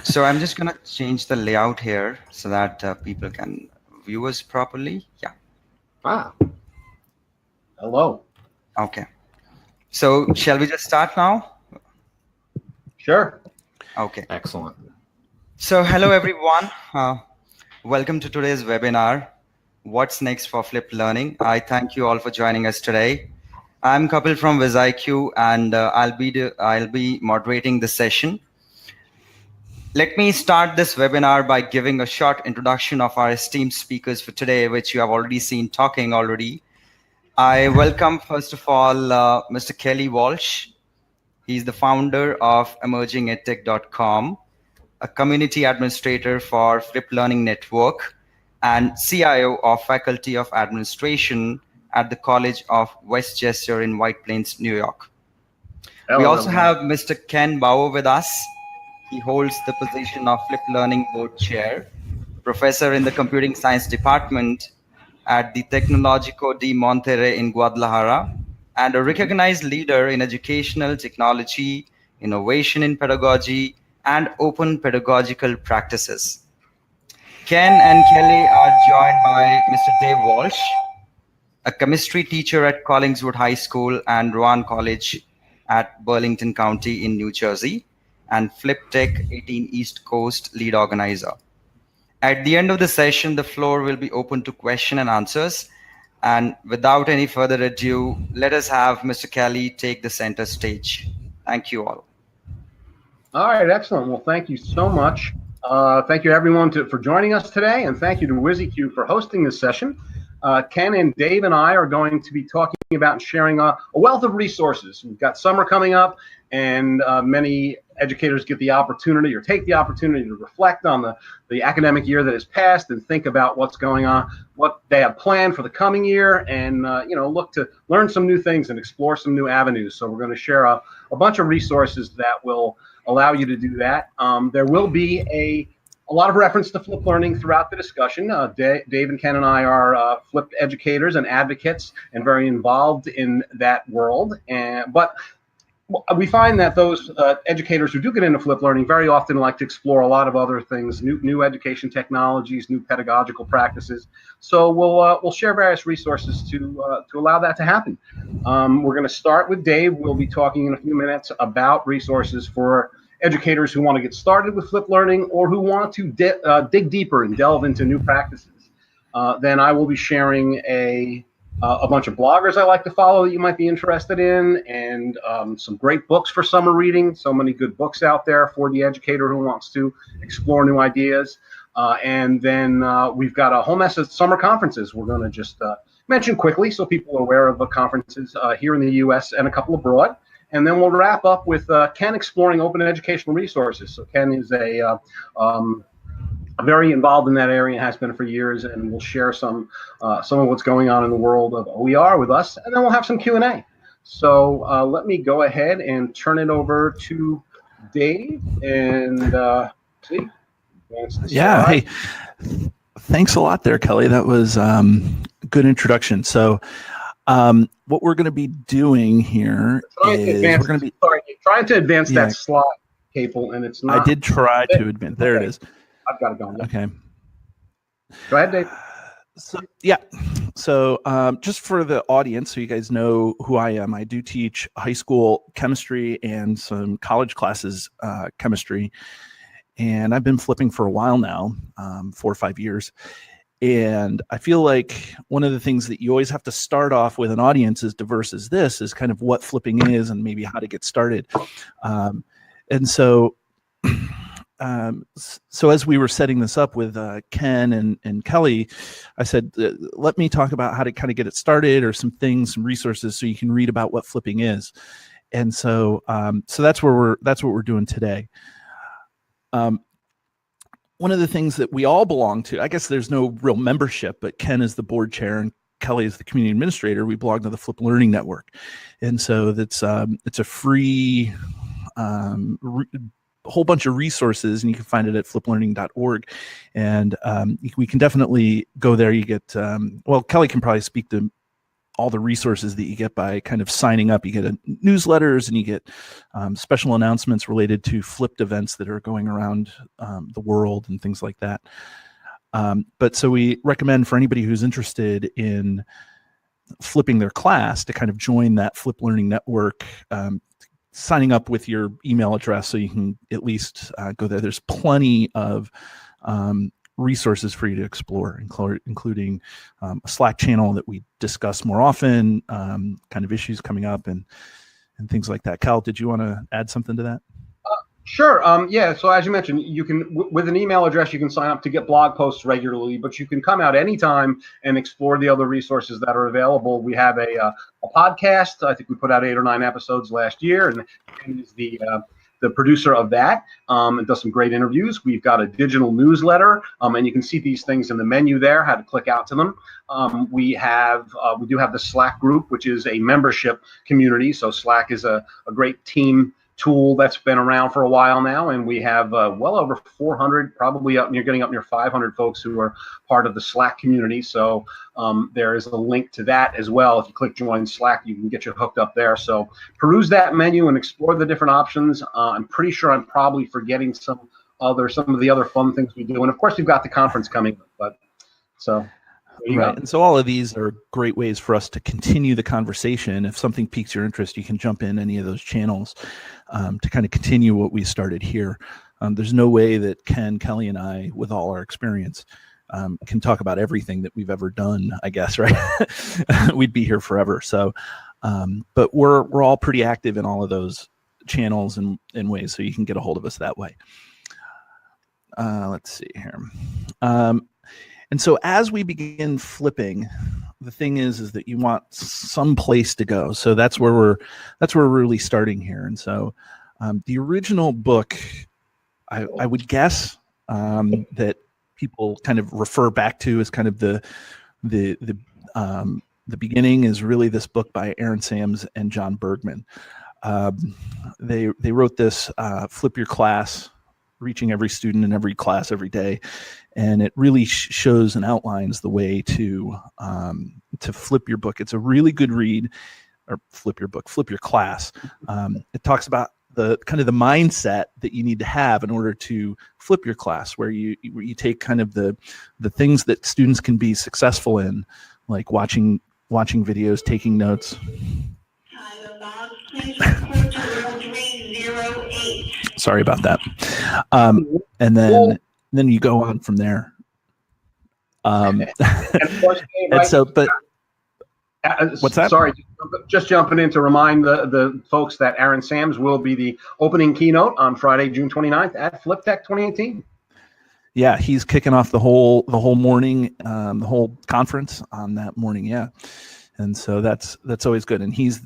So I'm just gonna change the layout here so that people can view us properly. Yeah. Ah, hello. Okay. So shall we just start now? Sure. Okay. Excellent. So hello everyone. Welcome to today's webinar. What's next for flipped learning? I thank you all for joining us today. I'm Kapil from WizIQ, and I'll be moderating this session. Let me start this webinar by giving a short introduction of our esteemed speakers for today, which you have already seen talking already. I welcome, first of all, Mr. Kelly Walsh. He's the founder of emergingedtech.com, a community administrator for Flipped Learning Network, and CIO of Faculty of Administration at the College of Westchester in White Plains, New York. We Hello, also everyone. have Mr. Ken Bauer with us. He holds the position of Flipped Learning Board Chair, professor in the Computing Science Department at the Tecnológico de Monterrey in Guadalajara, and a recognized leader in educational technology, innovation in pedagogy, and open pedagogical practices. Ken and Kelly are joined by Mr. Dave Walsh, a chemistry teacher at Collingswood High School and Rowan College at Burlington County in New Jersey, and FlipTech 18 East Coast lead organizer. At the end of the session, the floor will be open to question and answers. And without any further ado, let us have Mr. Kelly take the center stage. Thank you all. All right, excellent. Well, thank you so much. Thank you, everyone, for joining us today, and thank you to WizIQ for hosting this session. Ken and Dave and I are going to be talking about and sharing a wealth of resources. We've got summer coming up, and many educators get the opportunity or take the opportunity to reflect on the academic year that has passed and think about what's going on, what they have planned for the coming year, and look to learn some new things and explore some new avenues. So we're going to share a bunch of resources that will allow you to do that. There will be a lot of reference to flipped learning throughout the discussion. Dave and Ken and I are flipped educators and advocates and very involved in that world. But we find that those educators who do get into flipped learning very often like to explore a lot of other things, new education technologies, new pedagogical practices. So we'll share various resources to allow that to happen. We're going to start with Dave. We'll be talking in a few minutes about resources for educators who want to get started with flipped learning or who want to dig deeper and delve into new practices. Then I will be sharing a bunch of bloggers I like to follow that you might be interested in, and some great books for summer reading. So many good books out there for the educator who wants to explore new ideas. And then we've got a whole mess of summer conferences we're going to just mention quickly so people are aware of the conferences here in the U.S. and a couple abroad. And then we'll wrap up with Ken exploring open educational resources. So Ken is very involved in that area and has been for years, and we'll share some of what's going on in the world of OER with us, and then we'll have some Q&A. So let me go ahead and turn it over to Dave and see. Yeah, hey, thanks a lot there, Kelly. That was good introduction. So what we're going to be doing here is we're going to be trying to advance that slide, Capel, and it's not. I did try to advance. There it is. I've got it going. Okay. Go ahead, Dave. So just for the audience, so you guys know who I am, I do teach high school chemistry and some college classes chemistry. And I've been flipping for a while now, 4 or 5 years. And I feel like one of the things that you always have to start off with an audience as diverse as this is kind of what flipping is and maybe how to get started. And so as we were setting this up with Ken and Kelly, I said, let me talk about how to kind of get it started or some things, some resources so you can read about what flipping is. And so that's what we're doing today. One of the things that we all belong to, I guess there's no real membership, but Ken is the board chair and Kelly is the community administrator. We belong to the Flipped Learning Network. And so it's a free whole bunch of resources, and you can find it at flipplearning.org. And we can definitely go there. You get, well, Kelly can probably speak to all the resources that you get by kind of signing up. You get newsletters, and you get special announcements related to flipped events that are going around the world and things like that. But so we recommend for anybody who's interested in flipping their class to kind of join that Flip Learning Network, signing up with your email address so you can at least go there. There's plenty of resources for you to explore, including a Slack channel that we discuss more often, kind of issues coming up and things like that. Cal, did you want to add something to that? Sure. Yeah. So as you mentioned, you can, with an email address, you can sign up to get blog posts regularly, but you can come out anytime and explore the other resources that are available. We have a podcast. I think we put out 8 or 9 episodes last year, and is the producer of that, and does some great interviews. We've got a digital newsletter, and you can see these things in the menu there, how to click out to them. We do have the Slack group, which is a membership community. So Slack is a great team tool that's been around for a while now, and we have well over 400, probably you're getting up near 500 folks who are part of the Slack community. So there is a link to that as well. If you click join Slack, you can get you hooked up there. So peruse that menu and explore the different options. I'm pretty sure I'm probably forgetting some of the other fun things we do, and of course we've got the conference coming up. But so. Right. And so all of these are great ways for us to continue the conversation. If something piques your interest, you can jump in any of those channels to kind of continue what we started here. There's no way that Ken, Kelly, and I, with all our experience, can talk about everything that we've ever done, I guess, right? We'd be here forever. So, but we're all pretty active in all of those channels and ways, so you can get a hold of us that way. Let's see here. And so as we begin flipping, the thing is that you want some place to go. So that's where we're really starting here. And so the original book, I would guess that people kind of refer back to as kind of the beginning is really this book by Aaron Sams and John Bergman. They wrote this Flip Your Class, reaching every student in every class every day, and it really shows and outlines the way to flip your book. It's a really good read, or flip your book, flip your class. It talks about the kind of the mindset that you need to have in order to flip your class, where you take kind of the things that students can be successful in, like watching videos, taking notes. Sorry about that. And then you go on from there. And so, but what's that? Sorry, just jumping in to remind the folks that Aaron Sams will be the opening keynote on Friday, June 29th at FlipTech 2018. Yeah, he's kicking off the whole morning, the whole conference on that morning. Yeah, and so that's always good. And he's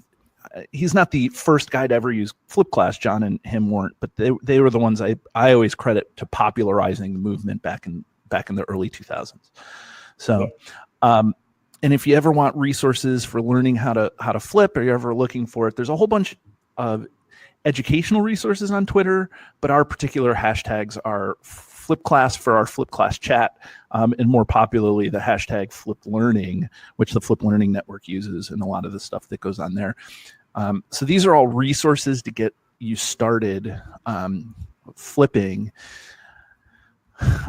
not the first guy to ever use Flip Class. John and him weren't, but they were the ones I always credit to popularizing the movement back in the early 2000s. So, and if you ever want resources for learning how to flip, or you're ever looking for it, there's a whole bunch of educational resources on Twitter, but our particular hashtags are Flip Class for our Flip Class chat, and more popularly the hashtag Flip Learning, which the Flip Learning Network uses, and a lot of the stuff that goes on there. So these are all resources to get you started flipping.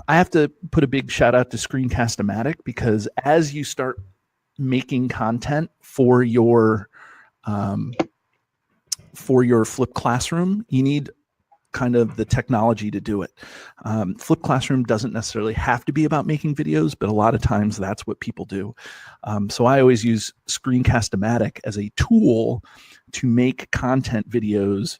I have to put a big shout out to Screencast-O-Matic, because as you start making content for your Flip Classroom, you need kind of the technology to do it. Flip Classroom doesn't necessarily have to be about making videos, but a lot of times that's what people do. So I always use Screencast-O-Matic as a tool to make content videos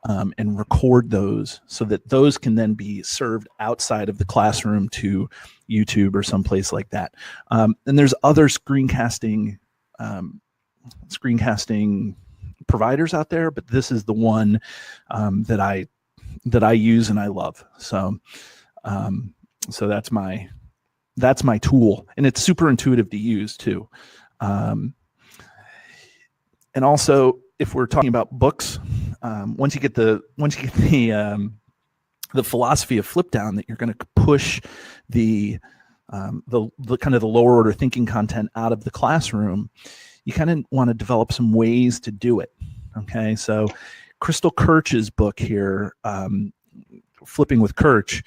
and record those, so that those can then be served outside of the classroom to YouTube or someplace like that. And there's other screencasting providers out there, but this is the one that I use and I love. So so that's my tool, and it's super intuitive to use too. And also, if we're talking about books, once you get the philosophy of flip down, that you're going to push the kind of the lower order thinking content out of the classroom, you kind of want to develop some ways to do it. Okay, so Crystal Kirch's book here, Flipping with Kirch,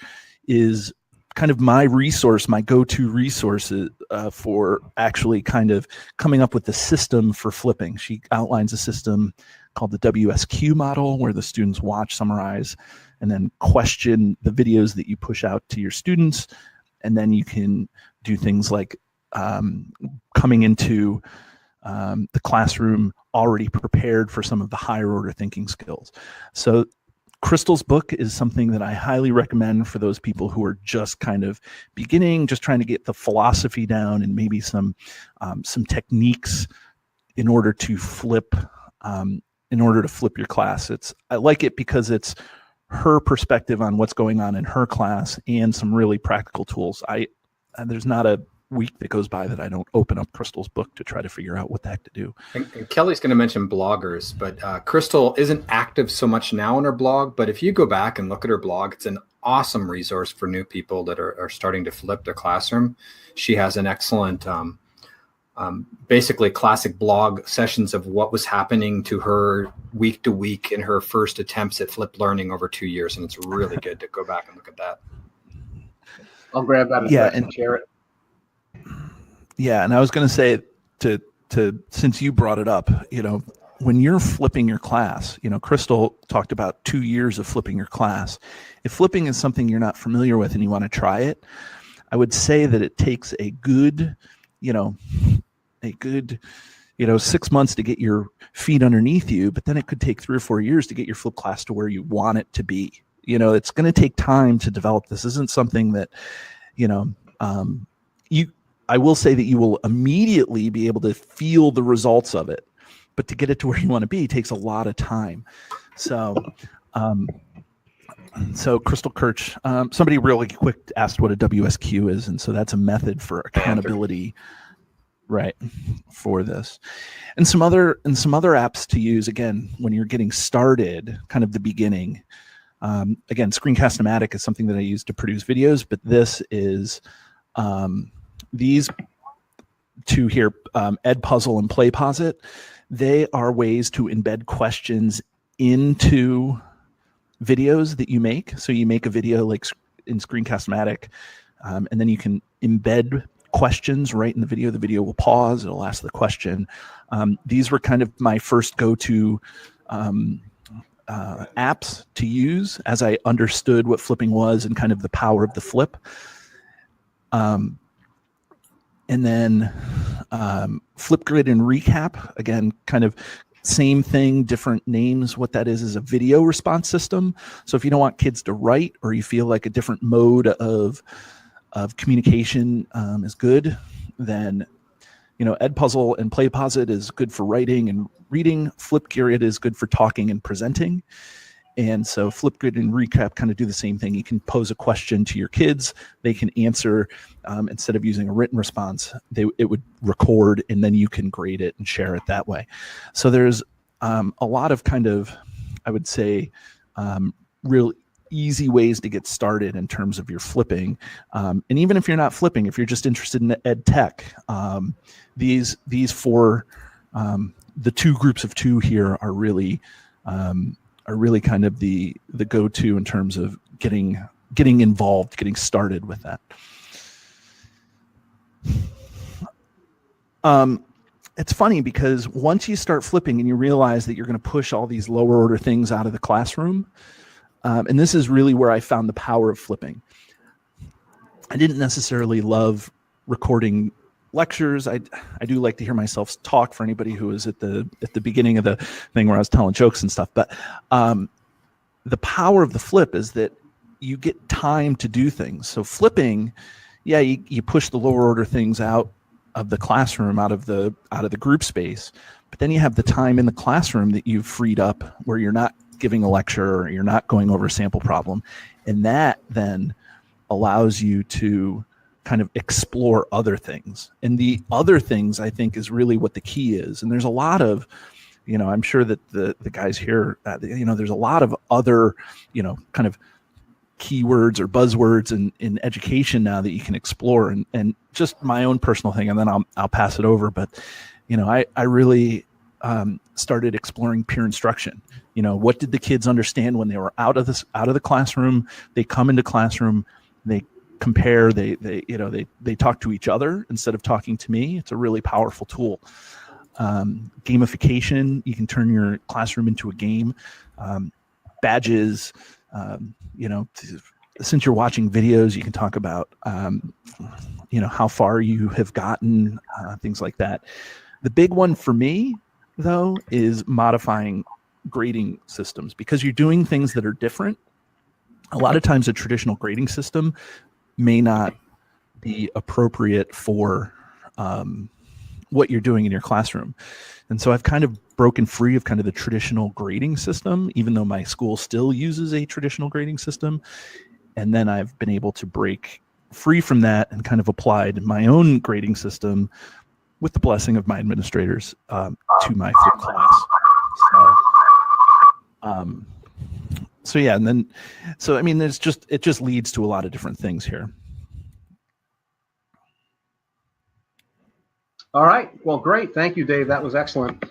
is kind of my resource, my go-to resources for actually kind of coming up with the system for flipping. She outlines a system called the WSQ model, where the students watch, summarize, and then question the videos that you push out to your students. And then you can do things like coming into the classroom already prepared for some of the higher order thinking skills. So Crystal's book is something that I highly recommend for those people who are just kind of beginning, just trying to get the philosophy down and maybe some techniques in order to flip your class. I like it because it's her perspective on what's going on in her class and some really practical tools. There's not a week that goes by that I don't open up Crystal's book to try to figure out what the heck to do. And Kelly's going to mention bloggers, but Crystal isn't active so much now on her blog, but if you go back and look at her blog, it's an awesome resource for new people that are starting to flip their classroom. She has an excellent, basically classic blog sessions of what was happening to her week to week in her first attempts at flipped learning over 2 years. And it's really good to go back and look at that. I'll grab that and share it. Yeah, and I was going to say to since you brought it up, when you're flipping your class, Crystal talked about 2 years of flipping your class. If flipping is something you're not familiar with and you want to try it, I would say that it takes a good 6 months to get your feet underneath you, but then it could take 3 or 4 years to get your flip class to where you want it to be. It's going to take time to develop. This isn't something that, I will say that you will immediately be able to feel the results of it, but to get it to where you want to be takes a lot of time. So Crystal Kirch, somebody really quick asked what a WSQ is, and so that's a method for accountability, right, for this. And some other apps to use, again, when you're getting started, kind of the beginning. Again, Screencast-O-Matic is something that I use to produce videos, but this is these two here, Edpuzzle and PlayPosit. They are ways to embed questions into videos that you make. So you make a video like in Screencast-O-Matic, and then you can embed questions right in the video. The video will pause, it'll ask the question. These were kind of my first go-to apps to use as I understood what flipping was and kind of the power of the flip. And then Flipgrid and Recap, again, kind of same thing, different names. What that is a video response system. So if you don't want kids to write, or you feel like a different mode of communication is good, then Edpuzzle and PlayPosit is good for writing and reading. Flipgrid is good for talking and presenting. And so Flipgrid and Recap kind of do the same thing. You can pose a question to your kids. They can answer. Instead of using a written response, it would record, and then you can grade it and share it that way. So there's a lot of kind of, I would say, real easy ways to get started in terms of your flipping. And even if you're not flipping, if you're just interested in ed tech, these four, the two groups of two here are really kind of the go-to in terms of getting involved, getting started with that. It's funny because once you start flipping and you realize that you're going to push all these lower order things out of the classroom, and this is really where I found the power of flipping. I didn't necessarily love recording lectures. I do like to hear myself talk, for anybody who was at the beginning of the thing where I was telling jokes and stuff. But the power of the flip is that you get time to do things. So flipping, yeah, you push the lower order things out of the classroom, out of the group space, but then you have the time in the classroom that you've freed up where you're not giving a lecture or you're not going over a sample problem, and that then allows you to kind of explore other things. And the other things, I think, is really what the key is. And there's a lot of, I'm sure that the guys here, there's a lot of other, kind of keywords or buzzwords in education now that you can explore. And just my own personal thing, and then I'll pass it over. But I really started exploring peer instruction. What did the kids understand when they were out of the classroom? They come into classroom, they compare, they talk to each other instead of talking to me. It's a really powerful tool. Gamification, you can turn your classroom into a game. Badges, since you're watching videos, you can talk about, how far you have gotten, things like that. The big one for me, though, is modifying grading systems, because you're doing things that are different. A lot of times a traditional grading system may not be appropriate for what you're doing in your classroom. And so I've kind of broken free of kind of the traditional grading system, even though my school still uses a traditional grading system. And then I've been able to break free from that and kind of applied my own grading system with the blessing of my administrators to my flip class. So yeah, and then, so I mean, it just leads to a lot of different things here. All right. Well, great. Thank you, Dave. That was excellent.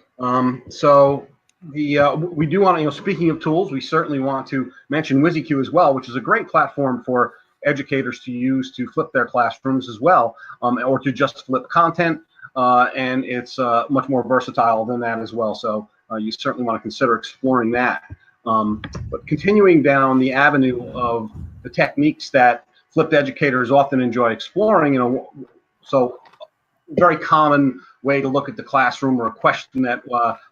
So we do want to, speaking of tools, we certainly want to mention WYSIQ as well, which is a great platform for educators to use to flip their classrooms as well, or to just flip content. And it's much more versatile than that as well. So you certainly want to consider exploring that. But continuing down the avenue of the techniques that flipped educators often enjoy exploring, so very common way to look at the classroom, or a question that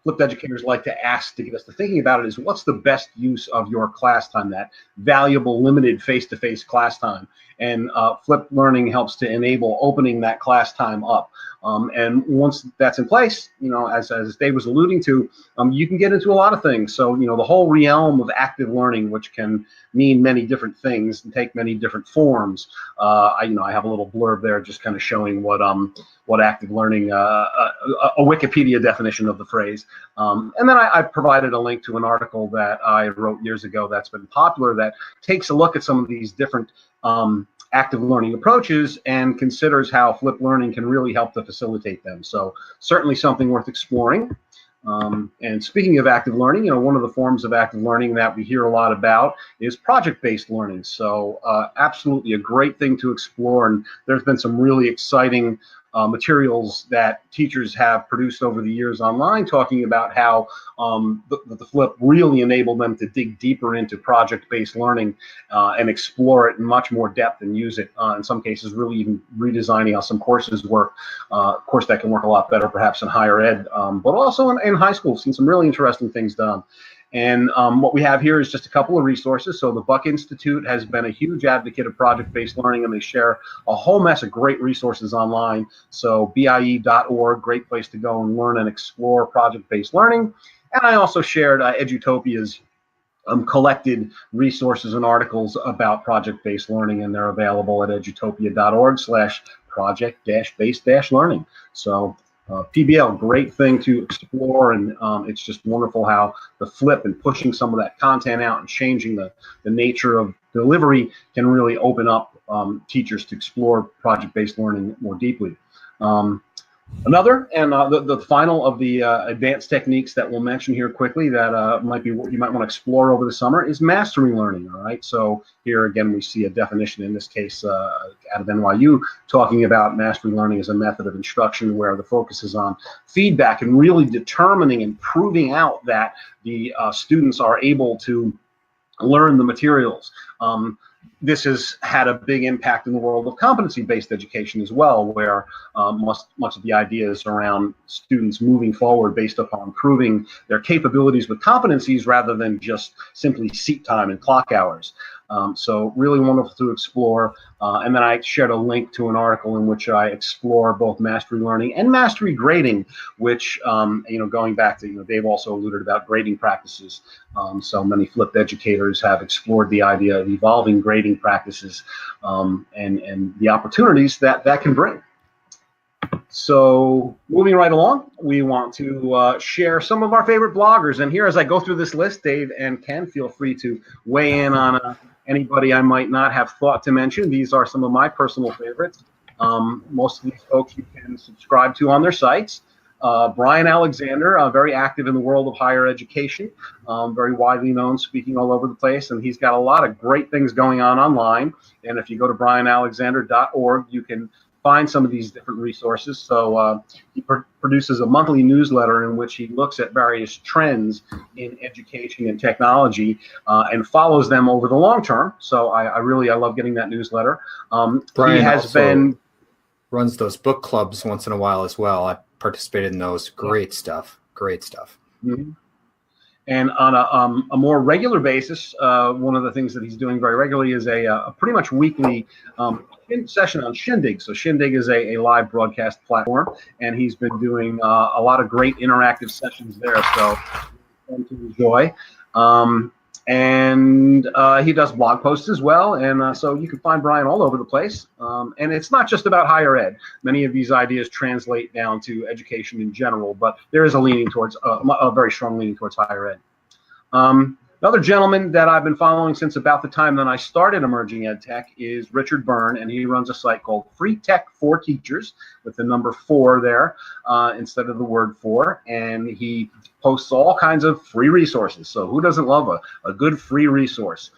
flipped educators like to ask to get us to thinking about it, is what's the best use of your class time, that valuable limited face-to-face class time? And flipped learning helps to enable opening that class time up. And once that's in place, as Dave was alluding to, you can get into a lot of things. So, the whole realm of active learning, which can mean many different things and take many different forms. I have a little blurb there just kind of showing what active learning, a Wikipedia definition of the phrase. And then I provided a link to an article that I wrote years ago that's been popular, that takes a look at some of these different active learning approaches and considers how flipped learning can really help to facilitate them. So certainly something worth exploring. And speaking of active learning, one of the forms of active learning that we hear a lot about is project-based learning. So absolutely a great thing to explore. And there's been some really exciting materials that teachers have produced over the years online, talking about how the flip really enabled them to dig deeper into project-based learning and explore it in much more depth and use it, in some cases, really even redesigning how some courses work. Of course, that can work a lot better perhaps in higher ed, but also in high school. Seen some really interesting things done. And what we have here is just a couple of resources. So the Buck Institute has been a huge advocate of project-based learning, and they share a whole mess of great resources online. So BIE.org, great place to go and learn and explore project-based learning. And I also shared Edutopia's collected resources and articles about project-based learning, and they're available at edutopia.org/project-based-learning. So PBL, great thing to explore, and it's just wonderful how the flip and pushing some of that content out and changing the nature of delivery can really open up teachers to explore project-based learning more deeply. Another, and the final of the advanced techniques that we'll mention here quickly that might be what you might want to explore over the summer, is mastery learning. All right, so here again we see a definition, in this case out of NYU, talking about mastery learning as a method of instruction where the focus is on feedback and really determining and proving out that the students are able to learn the materials. This has had a big impact in the world of competency-based education as well, where much of the idea is around students moving forward based upon proving their capabilities with competencies rather than just simply seat time and clock hours. So really wonderful to explore. And then I shared a link to an article in which I explore both mastery learning and mastery grading, which, going back to, Dave also alluded about grading practices. So many flipped educators have explored the idea of evolving grading practices and the opportunities that can bring. So moving right along, we want to share some of our favorite bloggers. And here, as I go through this list, Dave and Ken, feel free to weigh in on anybody I might not have thought to mention. These are some of my personal favorites. Most of these folks you can subscribe to on their sites. Brian Alexander, very active in the world of higher education, very widely known, speaking all over the place, and he's got a lot of great things going on online. And if you go to brianalexander.org, you can find some of these different resources. So he produces a monthly newsletter in which he looks at various trends in education and technology and follows them over the long term. So I love getting that newsletter. Brian he has also runs those book clubs once in a while as well. I participated in those. Great stuff. Great stuff. Mm-hmm. And on a more regular basis, one of the things that he's doing very regularly is a pretty much weekly session on Shindig. So Shindig is a live broadcast platform, and he's been doing a lot of great interactive sessions there. So fun to enjoy. And he does blog posts as well, and so you can find Brian all over the place. And it's not just about higher ed. Many of these ideas translate down to education in general, but there is a leaning towards a very strong leaning towards higher ed. Another gentleman that I've been following since about the time that I started Emerging Ed Tech is Richard Byrne, and he runs a site called Free Tech for Teachers with the number 4 there instead of the word for, and he posts all kinds of free resources. So who doesn't love a good free resource?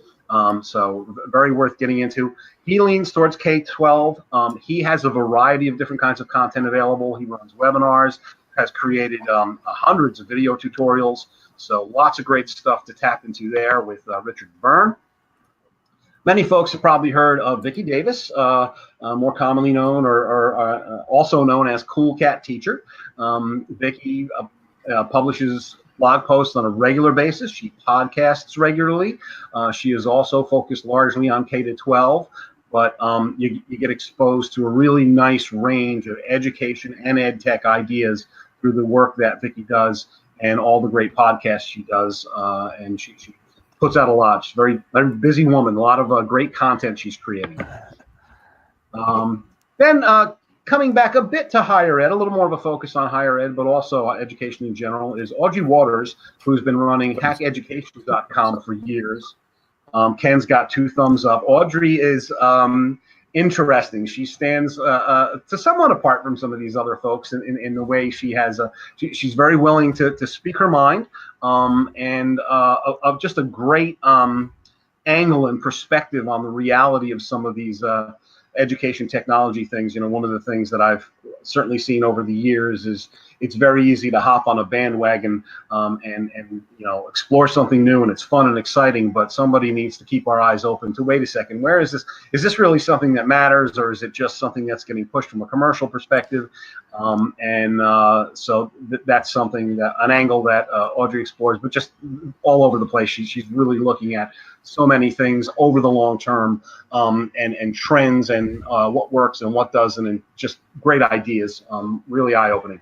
So very worth getting into. He leans towards K-12. He has a variety of different kinds of content available. He runs webinars, has created hundreds of video tutorials. So lots of great stuff to tap into there with Richard Byrne. Many folks have probably heard of Vicki Davis, more commonly known or also known as Cool Cat Teacher. Vicki publishes blog posts on a regular basis. She podcasts regularly. She is also focused largely on K-12, but you get exposed to a really nice range of education and ed tech ideas through the work that Vicki does and all the great podcasts she does. And she puts out a lot. She's a very, very busy woman, a lot of great content she's creating. Then coming back a bit to higher ed, a little more of a focus on higher ed, but also education in general, is Audrey Waters, who's been running hackeducation.com for years. Ken's got 2 thumbs up. Audrey is interesting. She stands to somewhat apart from some of these other folks in the way she has she's very willing to speak her mind and of just a great angle and perspective on the reality of some of these education technology things. You know, one of the things that I've certainly seen over the years is it's very easy to hop on a bandwagon and you know, explore something new, and it's fun and exciting, but somebody needs to keep our eyes open to, wait a second, where is this? Is this really something that matters, or is it just something that's getting pushed from a commercial perspective? So that's something, an angle that Audrey explores, but just all over the place. She's really looking at so many things over the long term, and trends and what works and what doesn't, and just great ideas, really eye-opening.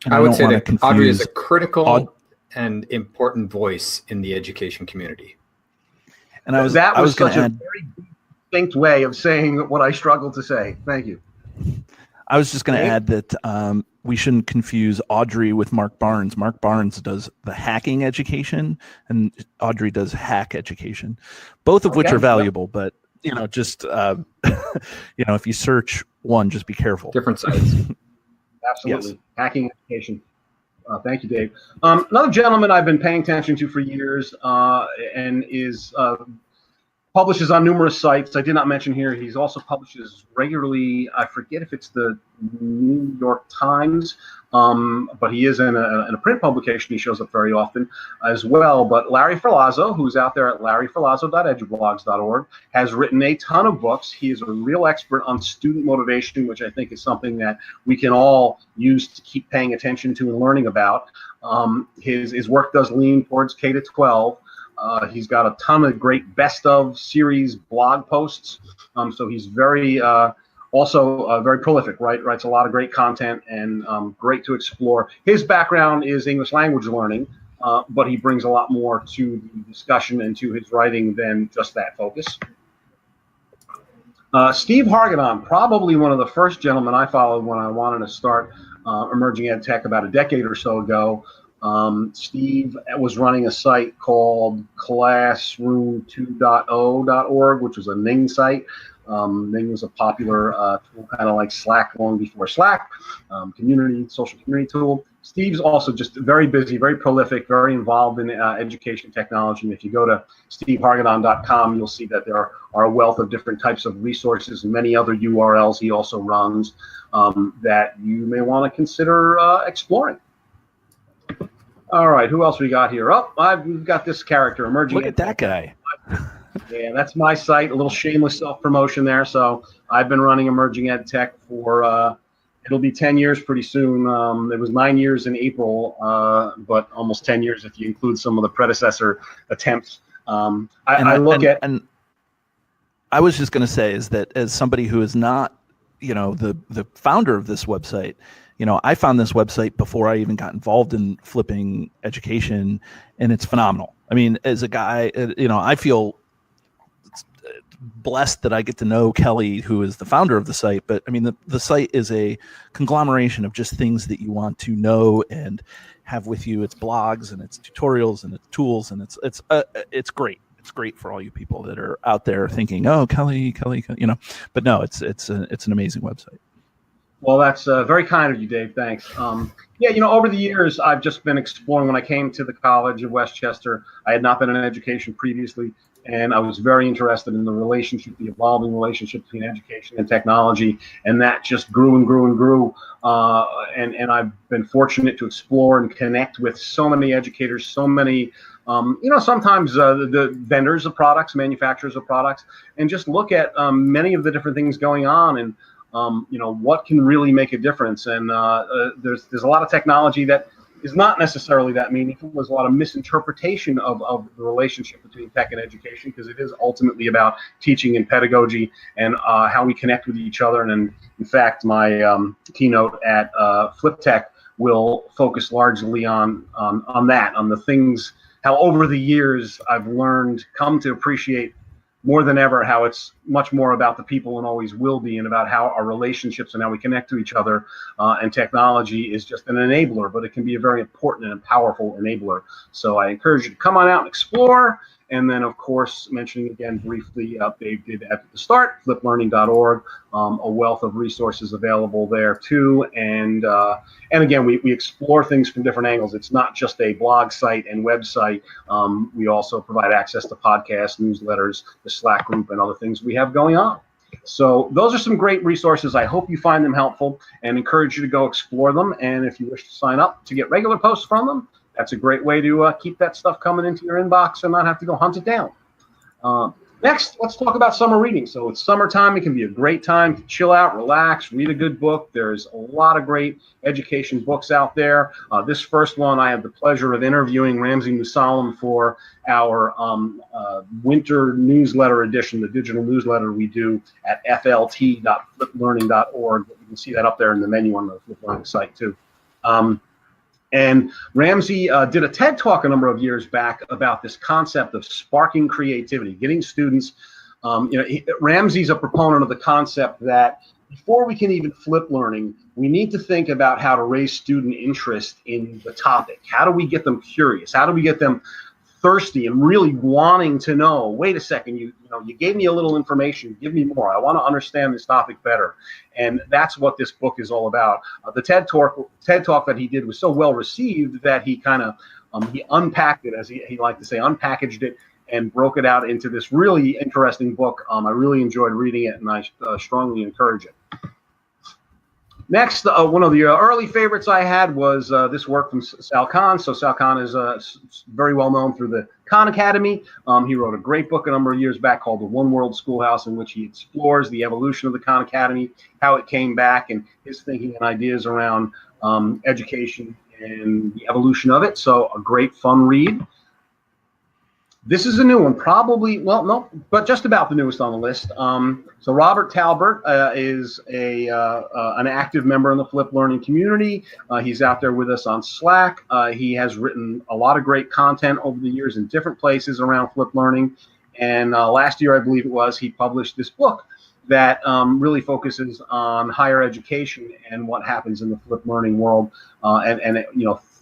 I would say that Audrey is a critical and important voice in the education community. And that was such a very distinct way of saying what I struggled to say. Thank you. I was just going to add that we shouldn't confuse Audrey with Mark Barnes. Mark Barnes does the hacking education, and Audrey does hack education, both of which are valuable. But you know, just you know, if you search one, just be careful. Different sites. Absolutely. Yes. Hacking education. Thank you, Dave. Another gentleman I've been paying attention to for years and is publishes on numerous sites. I did not mention here, he's also publishes regularly. I forget if it's the New York Times, but he is in a print publication. He shows up very often as well. But Larry Ferlazzo, who's out there at larryferlazzo.edublogs.org, has written a ton of books. He is a real expert on student motivation, which I think is something that we can all use to keep paying attention to and learning about. His work does lean towards K-12. He's got a ton of great best of series blog posts. So he's very also very prolific, right? Writes a lot of great content and great to explore. His background is English language learning, but he brings a lot more to the discussion and to his writing than just that focus. Steve Hargadon, probably one of the first gentlemen I followed when I wanted to start Emerging Ed Tech about a decade or so ago. Steve was running a site called classroom2.0.org, which was a Ning site. Ning was a popular tool, kind of like Slack long before Slack, social community tool. Steve's also just very busy, very prolific, very involved in education technology. And if you go to stevehargadon.com, you'll see that there are a wealth of different types of resources and many other URLs he also runs that you may want to consider exploring. All right, who else we got here? We've got this character, Emerging. Look at that guy. Yeah, that's my site. A little shameless self-promotion there. So I've been running Emerging Ed Tech for, it'll be 10 years pretty soon. It was 9 years in April, but almost 10 years if you include some of the predecessor attempts. And I was just going to say is that as somebody who is not, the founder of this website, I found this website before I even got involved in flipping education, and it's phenomenal. I mean, as a guy, I feel blessed that I get to know Kelly, who is the founder of the site. But I mean, the site is a conglomeration of just things that you want to know and have with you. It's blogs and it's tutorials and it's tools, and it's great. It's great for all you people that are out there thinking, "Oh, Kelly," But no, it's an amazing website. Well, that's very kind of you, Dave. Thanks. Over the years, I've just been exploring. When I came to the College of Westchester, I had not been in education previously, and I was very interested in the evolving relationship between education and technology, and that just grew and grew and grew. And I've been fortunate to explore and connect with so many educators, so many, sometimes the vendors of products, manufacturers of products, and just look at many of the different things going on and what can really make a difference. And there's a lot of technology that is not necessarily that meaningful. There's a lot of misinterpretation of the relationship between tech and education, because it is ultimately about teaching and pedagogy and how we connect with each other. And in fact, my keynote at Flip Tech will focus largely on that, on the things, how over the years I've come to appreciate more than ever how it's much more about the people and always will be, and about how our relationships and how we connect to each other. And technology is just an enabler, but it can be a very important and powerful enabler. So I encourage you to come on out and explore. And then, of course, mentioning again briefly, Dave did at the start, fliplearning.org, a wealth of resources available there too. And again, we explore things from different angles. It's not just a blog site and website. We also provide access to podcasts, newsletters, the Slack group, and other things we have going on. So those are some great resources. I hope you find them helpful and encourage you to go explore them. And if you wish to sign up to get regular posts from them, that's a great way to keep that stuff coming into your inbox and not have to go hunt it down. Next, let's talk about summer reading. So it's summertime. It can be a great time to chill out, relax, read a good book. There's a lot of great education books out there. This first one, I had the pleasure of interviewing Ramsey Musalem for our winter newsletter edition, the digital newsletter we do at flt.fliplearning.org. You can see that up there in the menu on the Flip Learning site too. And Ramsey did a TED Talk a number of years back about this concept of sparking creativity, getting students. Ramsey's a proponent of the concept that before we can even flip learning, we need to think about how to raise student interest in the topic. How do we get them curious? How do we get them thirsty and really wanting to know, wait a second, you gave me a little information, give me more. I want to understand this topic better. And that's what this book is all about. The TED Talk that he did was so well received that he kind of he unpacked it, as he liked to say, unpackaged it and broke it out into this really interesting book. I really enjoyed reading it, and I strongly encourage it. Next, one of the early favorites I had was this work from Sal Khan. So Sal Khan is very well known through the Khan Academy. He wrote a great book a number of years back called The One World Schoolhouse, in which he explores the evolution of the Khan Academy, how it came back, and his thinking and ideas around education and the evolution of it. So a great fun read. This is a new one, but just about the newest on the list. So Robert Talbert is an active member in the Flip Learning community. He's out there with us on Slack. He has written a lot of great content over the years in different places around Flip Learning. And last year, I believe it was, he published this book that really focuses on higher education and what happens in the Flip Learning world, and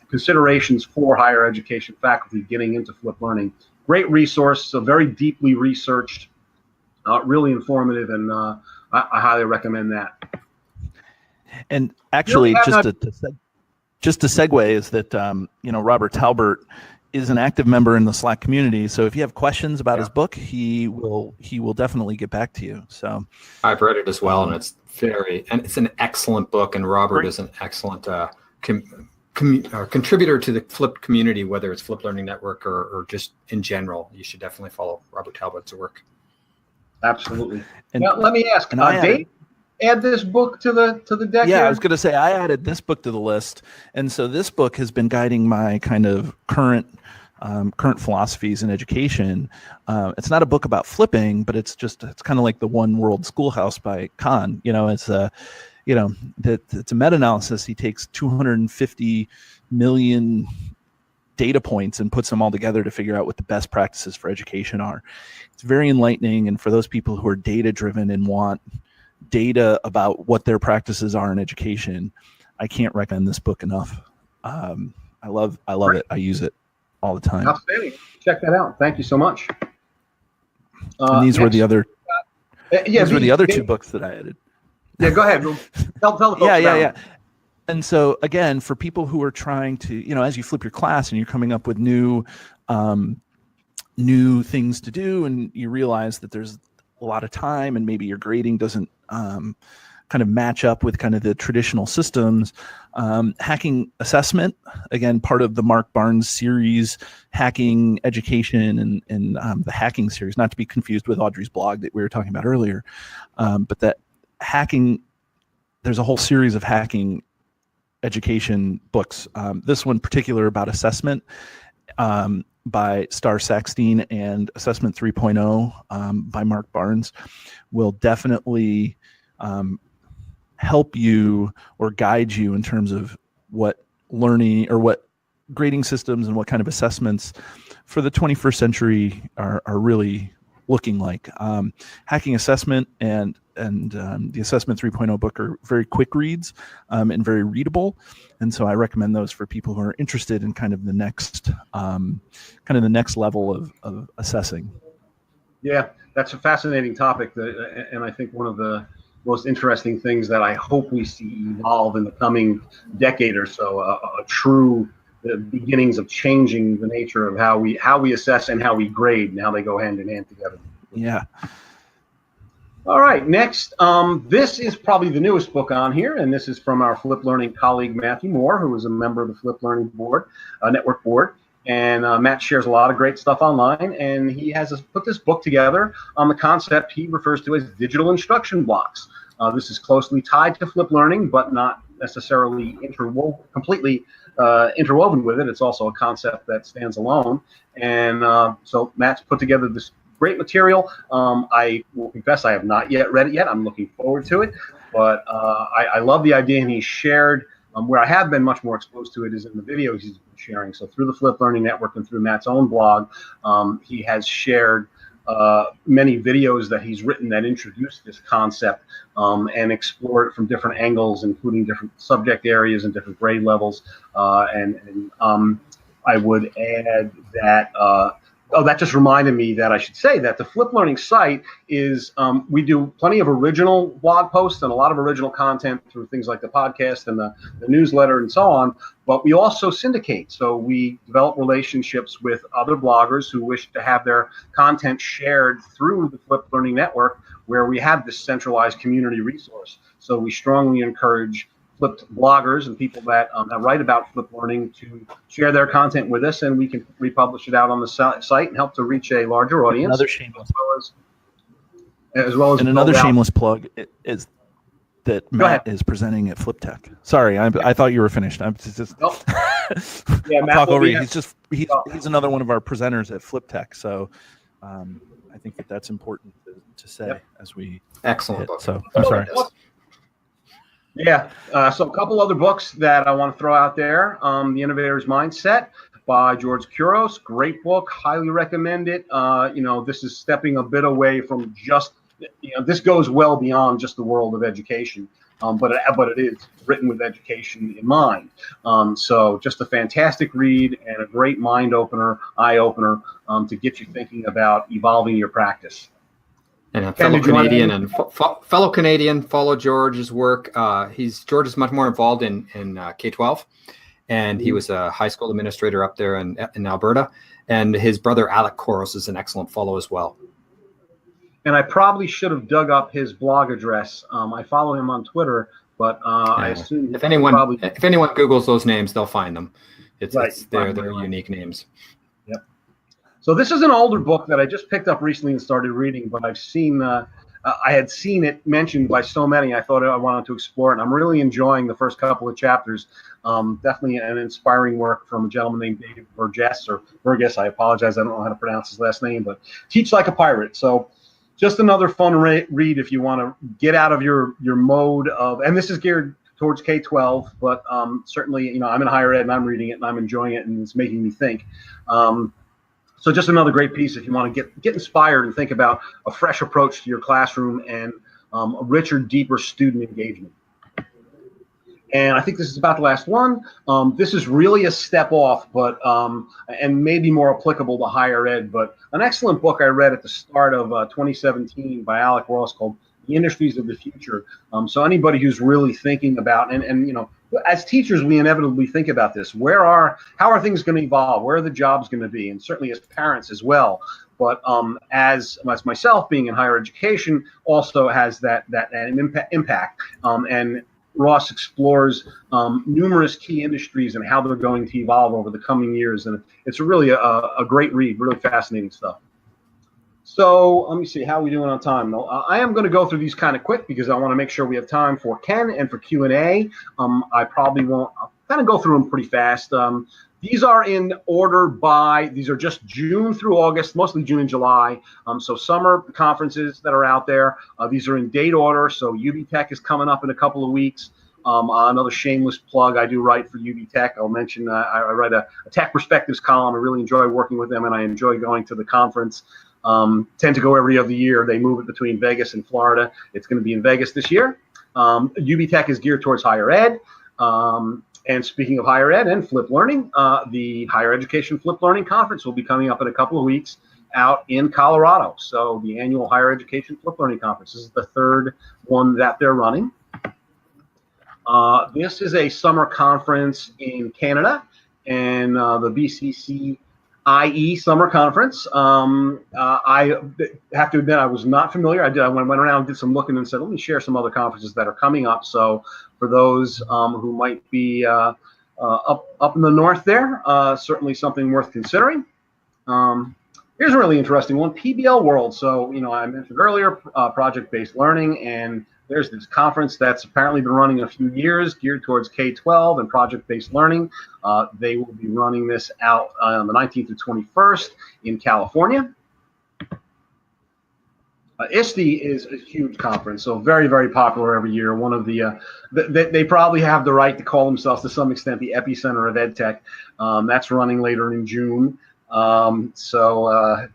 considerations for higher education faculty getting into Flip Learning. Great resource, so very deeply researched Really informative, and I highly recommend that. And actually, Really have just to segue is that Robert Talbert is an active member in the Slack community. So if you have questions about his book, he will definitely get back to you. So I've read it as well, and it's an excellent book. And Robert is an excellent contributor to the Flipped community, whether it's Flipped Learning Network or just in general. You should definitely follow Robert Talbert's work. Absolutely. Now, let me ask, Dave, add this book to the deck? Yeah, here? I was going to say I added this book to the list, and so this book has been guiding my kind of current philosophies in education. It's not a book about flipping, but it's kind of like the One World Schoolhouse by Kahn. It's it's a meta-analysis. He takes 250 million data points and puts them all together to figure out what the best practices for education are. It's very enlightening, and for those people who are data-driven and want data about what their practices are in education, I can't recommend this book enough. I love it. I use it all the time. Outstanding. Check that out. Thank you so much. And these were the other. These were the other two books that I added. Yeah, go ahead. Tell the folks about yeah. And so again, for people who are trying to, as you flip your class and you're coming up with new things to do, and you realize that there's a lot of time and maybe your grading doesn't kind of match up with kind of the traditional systems. Hacking assessment, again, part of the Mark Barnes series, Hacking Education and the Hacking series, not to be confused with Audrey's blog that we were talking about earlier, but that hacking, there's a whole series of hacking education books. This one particular about assessment by Star Sackstein and Assessment 3.0 by Mark Barnes will definitely help you or guide you in terms of what learning or what grading systems and what kind of assessments for the 21st century are really looking like. Hacking Assessment and the Assessment 3.0 book are very quick reads and very readable. And so I recommend those for people who are interested in kind of the next level of assessing. Yeah, that's a fascinating topic, and I think one of the most interesting things that I hope we see evolve in the coming decade or so, a true the beginnings of changing the nature of how we assess and how we grade, and how they go hand in hand together. Yeah. All right, next, this is probably the newest book on here, and this is from our Flip Learning colleague, Matthew Moore, who is a member of the Flip Learning board, network board. And Matt shares a lot of great stuff online, and he has put this book together on the concept he refers to as digital instruction blocks. This is closely tied to Flip Learning, but not necessarily completely interwoven with it. It's also a concept that stands alone. And so Matt's put together this great material. I will confess I have not yet read it yet. I'm looking forward to it. But I love the idea, and he shared where I have been much more exposed to it is in the videos he's been sharing. So through the Flip Learning Network and through Matt's own blog, he has shared many videos that he's written that introduce this concept and explore it from different angles, including different subject areas and different grade levels. And I would add that that just reminded me that I should say that the Flip Learning site is, we do plenty of original blog posts and a lot of original content through things like the podcast and the newsletter and so on, but we also syndicate. So we develop relationships with other bloggers who wish to have their content shared through the Flip Learning Network, where we have this centralized community resource. So we strongly encourage Flipped bloggers and people that write about Flip Learning to share their content with us, and we can republish it out on the site and help to reach a larger audience. Another shameless, as well as another shameless plug is that Matt is presenting at Flip Tech. Sorry, I thought you were finished. I'm just nope. Yeah, I'll Matt talk over you. He's another one of our presenters at Flip Tech. So I think that's important to say as we excellent. So I'm sorry. Yeah, so a couple other books that I want to throw out there. The Innovator's Mindset by George Couros. Great book, highly recommend it. This is stepping a bit away from just, this goes well beyond just the world of education, but it is written with education in mind. So just a fantastic read and a great mind opener, eye opener to get you thinking about evolving your practice. And a Ken, fellow did you want to Canadian add and fellow Canadian, follow George's work. George is much more involved in K-12, and he was a high school administrator up there in Alberta. And his brother Alec Koros is an excellent follow as well. And I probably should have dug up his blog address. I follow him on Twitter, but I assume if anyone Googles those names, they'll find them. They're unique names. Yep. So this is an older book that I just picked up recently and started reading, but I've seen I had seen it mentioned by so many. I thought I wanted to explore it, and I'm really enjoying the first couple of chapters. Definitely an inspiring work from a gentleman named David Burgess. I apologize, I don't know how to pronounce his last name, but Teach Like a Pirate. So just another fun read if you want to get out of your mode of, and this is geared towards K-12, but certainly, I'm in higher ed and I'm reading it and I'm enjoying it and it's making me think. So just another great piece if you want to get inspired and think about a fresh approach to your classroom and a richer, deeper student engagement. And I think this is about the last one. This is really a step off, but and maybe more applicable to higher ed, but an excellent book I read at the start of 2017 by Alec Ross called The Industries of the Future. So anybody who's really thinking about, and as teachers, we inevitably think about this. How are things going to evolve? Where are the jobs going to be? And certainly as parents as well. But as myself being in higher education also has that impact. And Ross explores numerous key industries and how they're going to evolve over the coming years. And it's really a great read, really fascinating stuff. So let me see, how are we doing on time? I am going to go through these kind of quick because I want to make sure we have time for Ken and for Q&A. I probably won't, I'll kind of go through them pretty fast. These are in order these are just June through August, mostly June and July. So summer conferences that are out there. These are in date order. So UB Tech is coming up in a couple of weeks. Another shameless plug, I do write for UB Tech. I'll mention I write a Tech Perspectives column. I really enjoy working with them and I enjoy going to the conference. Tend to go every other year. They move it between Vegas and Florida. It's going to be in Vegas this year. UB Tech is geared towards higher ed. And speaking of higher ed and flipped learning, the Higher Education Flipped Learning Conference will be coming up in a couple of weeks out in Colorado. So the annual Higher Education Flipped Learning Conference. This is the third one that they're running. This is a summer conference in Canada and the BCC IE Summer Conference. I have to admit I was not familiar. I went around and did some looking and said, let me share some other conferences that are coming up. So for those who might be up in the north there, certainly something worth considering. Here's a really interesting one, PBL World. So, I mentioned earlier project-based learning, and there's this conference that's apparently been running a few years, geared towards K-12 and project-based learning. They will be running this out on the 19th to 21st in California. ISTE is a huge conference, so very, very popular every year. One of the, they probably have the right to call themselves to some extent the epicenter of EdTech. That's running later in June.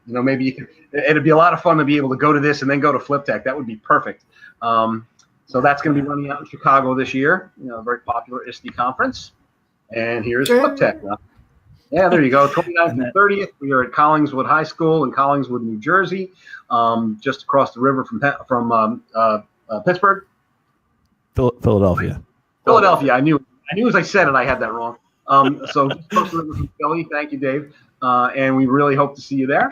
Maybe you could, it'd be a lot of fun to be able to go to this and then go to Flip Tech. That would be perfect. So that's going to be running out in Chicago this year. A very popular ISTE conference. And here's Flip Tech. Yeah, there you go. 29th and 30th. We are at Collingswood High School in Collingswood, New Jersey, just across the river from Pittsburgh. Philadelphia. Philadelphia. I knew as I said it, I had that wrong. So just across the river from Philly. Thank you, Dave. And we really hope to see you there.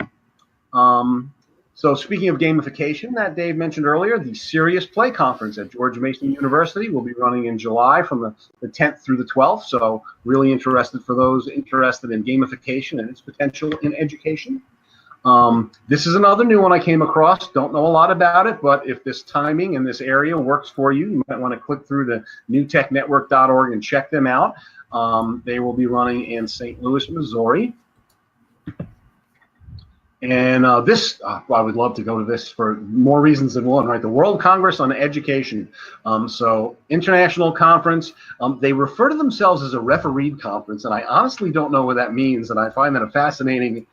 So speaking of gamification that Dave mentioned earlier, the Serious Play Conference at George Mason University will be running in July from the 10th through the 12th. So really interested for those interested in gamification and its potential in education. This is another new one I came across. Don't know a lot about it, but if this timing in this area works for you, you might want to click through the newtechnetwork.org and check them out. They will be running in St. Louis, Missouri. And I would love to go to this for more reasons than one, right? The World Congress on Education. So international conference. They refer to themselves as a refereed conference, and I honestly don't know what that means, and I find that a fascinating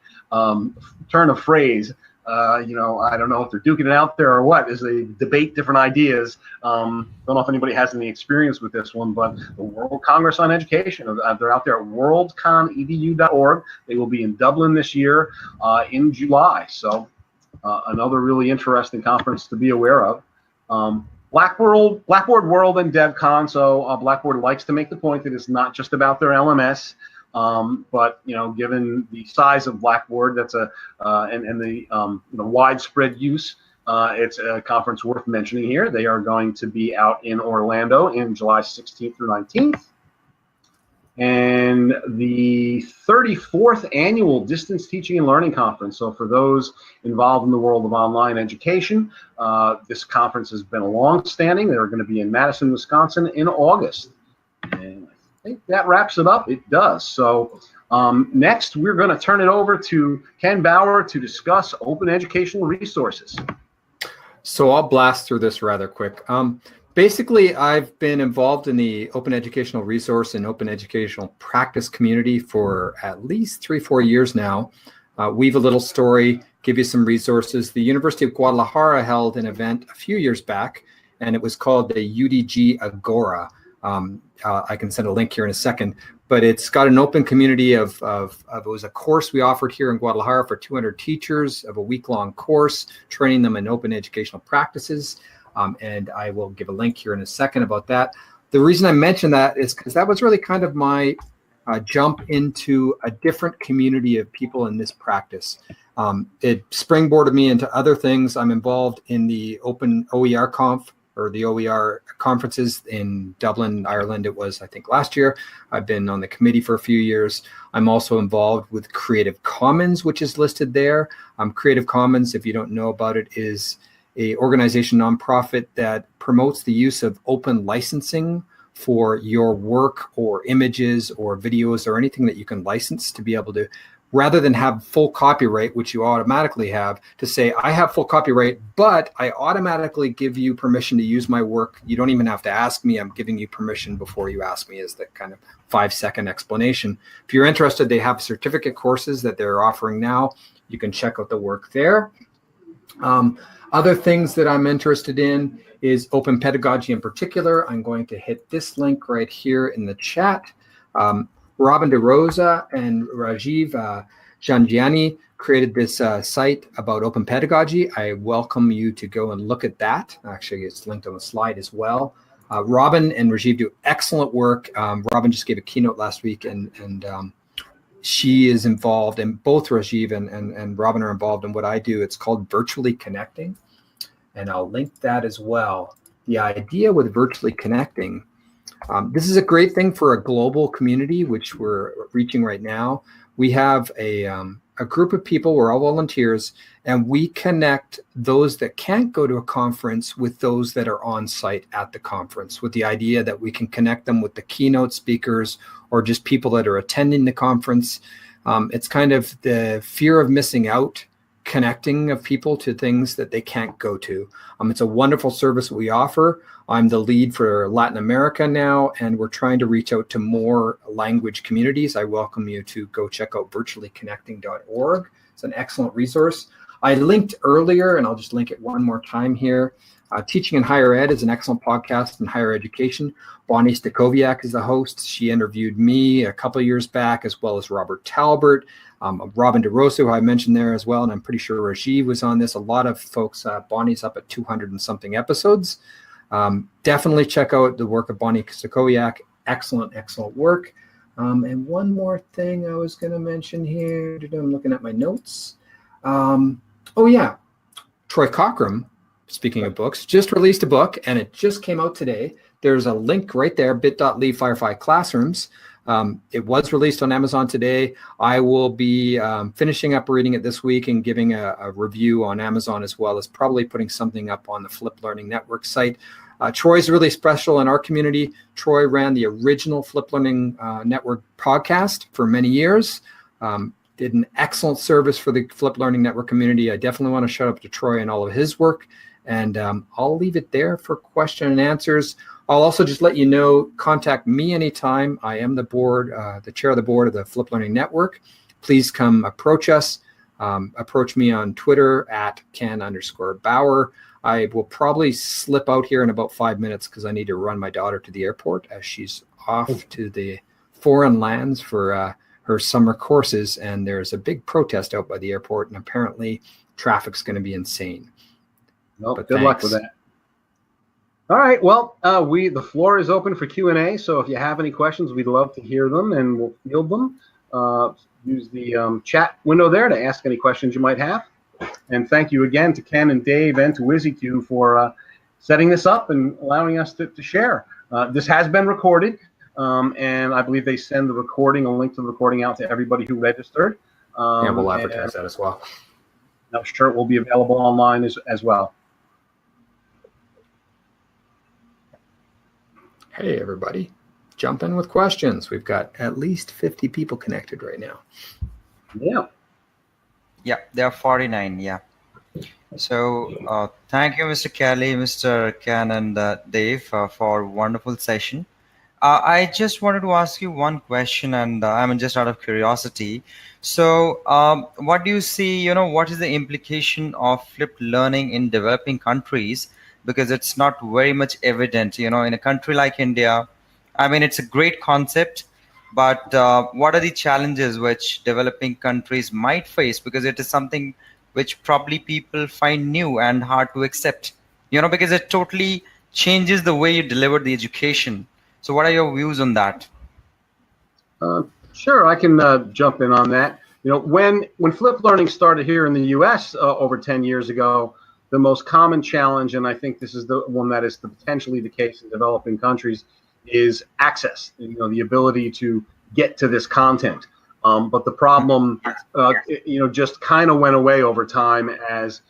turn of phrase. I don't know if they're duking it out there or what, as they debate different ideas. Don't know if anybody has any experience with this one, but the World Congress on Education, they're out there at worldconedu.org. They will be in Dublin this year in July. So another really interesting conference to be aware of. Blackboard World and DevCon. So Blackboard likes to make the point that it's not just about their LMS, but given the size of Blackboard, that's and the widespread use, it's a conference worth mentioning here. They are going to be out in Orlando in July 16th through 19th. And the 34th Annual Distance Teaching and Learning Conference. So for those involved in the world of online education, this conference has been a long-standing. They're going to be in Madison, Wisconsin in August. And I think that wraps it up. It does. So next, we're going to turn it over to Ken Bauer to discuss open educational resources. So I'll blast through this rather quick. Basically, I've been involved in the open educational resource and open educational practice community for at least 3-4 years now. Weave a little story, give you some resources. The University of Guadalajara held an event a few years back, and it was called the UDG Agora. I can send a link here in a second, but it's got an open community of it was a course we offered here in Guadalajara for 200 teachers of a week-long course, training them in open educational practices. And I will give a link here in a second about that. The reason I mention that is because that was really kind of my jump into a different community of people in this practice. It springboarded me into other things. I'm involved in the Open OER Conf, or the OER conferences in Dublin, Ireland. It was, I think, last year. I've been on the committee for a few years. I'm also involved with Creative Commons, which is listed there. Creative Commons, if you don't know about it, is a organization, nonprofit, that promotes the use of open licensing for your work or images or videos or anything that you can license to be able to, rather than have full copyright, which you automatically have, to say, I have full copyright, but I automatically give you permission to use my work. You don't even have to ask me. I'm giving you permission before you ask me, is the kind of 5-second explanation. If you're interested, they have certificate courses that they're offering now. You can check out the work there. Other things that I'm interested in is open pedagogy in particular. I'm going to hit this link right here in the chat. Robin DeRosa and Rajiv Jangiani created this site about open pedagogy. I welcome you to go and look at that. Actually, it's linked on the slide as well. Robin and Rajiv do excellent work. Robin just gave a keynote last week, and she is involved, and both Rajiv and Robin are involved in what I do. It's called Virtually Connecting, and I'll link that as well. The idea with Virtually Connecting, this is a great thing for a global community, which we're reaching right now. We have a group of people, we're all volunteers, and we connect those that can't go to a conference with those that are on site at the conference, with the idea that we can connect them with the keynote speakers or just people that are attending the conference. It's kind of the fear of missing out, connecting of people to things that they can't go to. It's a wonderful service that we offer. I'm the lead for Latin America now, and we're trying to reach out to more language communities. I welcome you to go check out virtuallyconnecting.org. It's an excellent resource. I linked earlier, and I'll just link it one more time here. Teaching in Higher Ed is an excellent podcast in higher education. Bonnie Stakoviak is the host. She interviewed me a couple of years back, as well as Robert Talbert, Robin DeRosa, who I mentioned there as well, and I'm pretty sure Rajiv was on this. A lot of folks, Bonnie's up at 200 and something episodes. Definitely check out the work of Bonnie Stakoviak. Excellent, excellent work. And one more thing I was going to mention here. I'm looking at my notes. Oh, yeah. Troy Cockram, speaking of books, just released a book, and it just came out today. There's a link right there, bit.ly Firefly Classrooms. It was released on Amazon today. I will be finishing up reading it this week and giving a review on Amazon, as well as probably putting something up on the Flip Learning Network site. Troy's really special in our community. Troy ran the original Flip Learning Network podcast for many years. Did an excellent service for the Flip Learning Network community. I definitely want to shout out to Troy and all of his work. And I'll leave it there for question and answers. I'll also just let you know, contact me anytime. I am the board, the chair of the board of the Flip Learning Network. Please come approach us. Approach me on Twitter at Ken_Bauer. I will probably slip out here in about 5 minutes because I need to run my daughter to the airport as she's off to the foreign lands for her summer courses. And there's a big protest out by the airport. And apparently traffic's going to be insane. Well, But good luck with thanks. that. All right. Well, the floor is open for Q&A. So if you have any questions, we'd love to hear them, and we'll field them. Use the chat window there to ask any questions you might have. And thank you again to Ken and Dave and to WizzyQ for setting this up and allowing us to share. This has been recorded, and I believe they send a link to the recording out to everybody who registered. Yeah, we'll advertise that as well. I'm sure it will be available online as well. Hey, everybody. Jump in with questions. We've got at least 50 people connected right now. Yeah. Yeah, there are 49. Yeah. So thank you, Mr. Kelly, Mr. Ken, and Dave for a wonderful session. I just wanted to ask you one question, and I'm just out of curiosity. So what do you see, what is the implication of flipped learning in developing countries? Because it's not very much evident, in a country like India. I mean, it's a great concept, but what are the challenges which developing countries might face? Because it is something which probably people find new and hard to accept, because it totally changes the way you deliver the education. So what are your views on that? Sure, I can jump in on that. When flipped learning started here in the U.S. Over 10 years ago, the most common challenge, and I think this is the one that is potentially the case in developing countries, is access. The ability to get to this content. But the problem, just kind of went away over time as